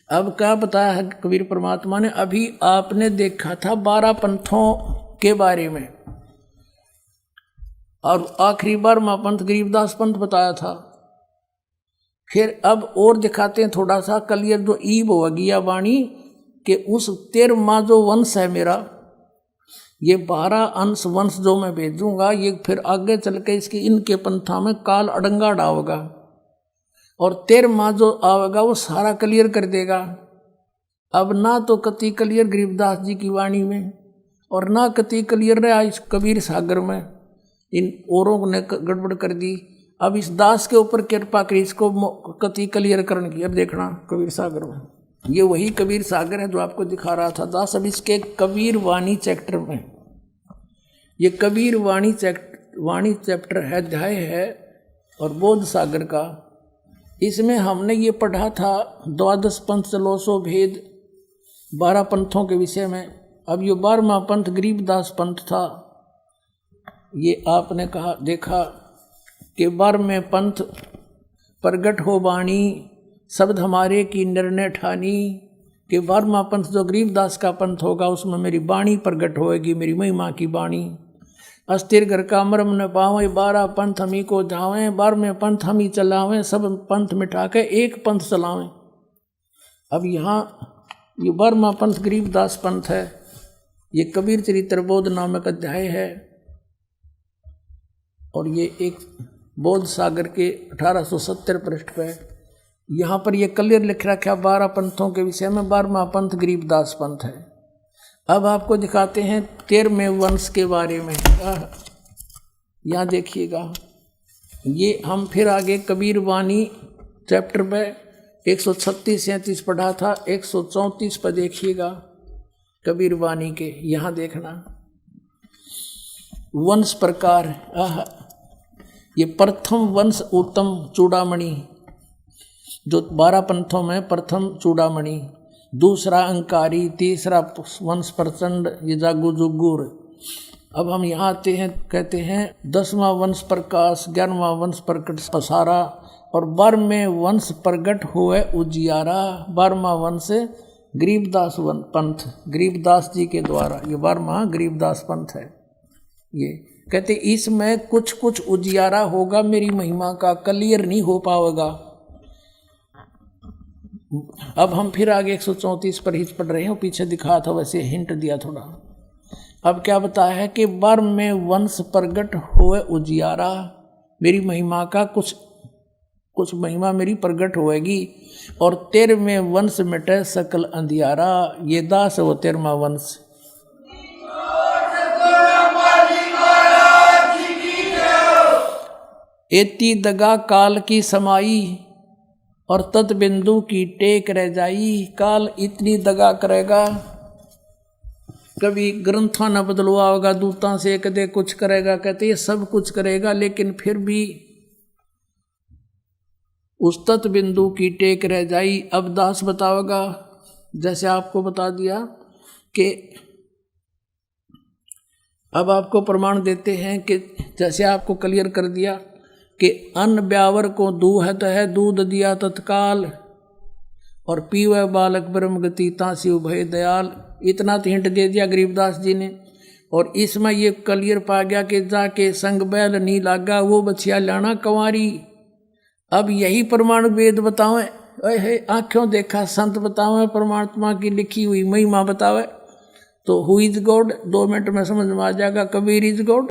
अब क्या बताया है कबीर परमात्मा ने, अभी आपने देखा था 12 पंथों के बारे में, और आखिरी बार पंथ गरीबदास पंथ बताया था। फिर अब और दिखाते हैं थोड़ा सा क्लियर, जो ईब होगी या वाणी कि उस 13वां जो वंश है मेरा, ये 12 अंश वंश जो मैं भेजूंगा, ये फिर आगे चल के इसकी इनके पंथा में काल अड़ंगा डालेगा, और 13वां जो आवेगा वो सारा क्लियर कर देगा। अब ना तो कति क्लियर गरीबदास जी की वाणी में, और ना कति क्लियर रहा इस कबीर सागर में, इन औरों ने गड़बड़ कर दी। अब इस दास के ऊपर कृपा करी इसको कति क्लियर करने की। अब देखना कबीर सागर में, ये वही कबीर सागर है जो आपको दिखा रहा था दास। अब इसके कबीर वाणी चैप्टर में, ये कबीर वाणी चैप्टर है, अध्याय है और बोध सागर का। इसमें हमने ये पढ़ा था 12 पंथ चलोसो भेद, 12 पंथों के विषय में। अब ये 12वां पंथ गरीबदास पंथ था। ये आपने कहा देखा कि 12वें पंथ प्रगट हो बाणी, शब्द हमारे की निर्णय ठानी, कि 12वां पंथ जो गरीबदास का पंथ होगा उसमें मेरी बाणी प्रगट होएगी, मेरी महिमा की बाणी। अस्थिर घर का मर्म न पावें, 12 पंथ हम ही को जावें, 12वें पंथ हम ही चलावें, सब पंथ मिटा के एक पंथ चलावें। अब यहाँ ये 12वां पंथ गरीबदास पंथ है। ये कबीर चरित्र बोध नामक अध्याय है, और ये एक बोध सागर के 1870 पृष्ठ पे यहाँ पर ये क्लियर लिख रखा 12 पंथों के विषय में। 12वां पंथ गरीबदास पंथ है। अब आपको दिखाते हैं 13वें वंश के बारे में। यहाँ देखिएगा, ये हम फिर आगे कबीर वाणी चैप्टर में 136-37 पढ़ा था, 134 पर देखिएगा कबीर वाणी के। यहाँ देखना वंश प्रकार। ये प्रथम वंश उत्तम चूड़ामणि, जो 12 पंथों में प्रथम चूड़ामणि, दूसरा अंकारी, तीसरा वंश प्रचंड, ये जागू जुगुर। अब हम यहाँ आते हैं, कहते हैं 10वां वंश प्रकाश, 11वां वंश प्रकट पसारा, और 12वें वंश प्रगट हुए उजियारा। 12वां वंश गरीबदास पंथ, गरीबदास जी के द्वारा, ये 12वां गरीबदास पंथ है। ये कहते इसमें कुछ कुछ उजियारा होगा, मेरी महिमा का क्लियर नहीं हो पाएगा। अब हम फिर आगे 134 पर ही पढ़ रहे हैं, पीछे दिखा था वैसे हिंट दिया थोड़ा। अब क्या बताया है कि 12वें वंश प्रगट हुए उजियारा, मेरी महिमा का कुछ महिमा मेरी प्रगट होएगी, और 13वें वंश मिटे सकल अंधियारा। ये दास है वो 13वां वंश। एती दगा काल की समाई, और तत् बिंदु की टेक रह जाई। काल इतनी दगा करेगा, कभी ग्रंथा न बदलवा होगा, दूता से कदे कुछ करेगा, कहते ये सब कुछ करेगा, लेकिन फिर भी उस तत् बिंदु की टेक रह जाई। अब दास बताओगा, जैसे आपको बता दिया कि अब आपको प्रमाण देते हैं कि जैसे आपको क्लियर कर दिया कि अन्न ब्यावर को दूहत है, दूध दिया तत्काल, और पीवे बालक ब्रह्म गति तासी उभय दयाल। इतना तो हिंट दे दिया गरीबदास जी ने। और इसमें ये क्लियर पा गया कि जाके संग बैल नहीं लागा, वो बछिया लाना कंवारी। अब यही प्रमाण वेद बतावे, आंखों देखा संत बतावे, परमात्मा की लिखी हुई महिमा बतावे। तो हु इज गॉड 2 मिनट में समझ में आ जाएगा, कबीर इज गॉड।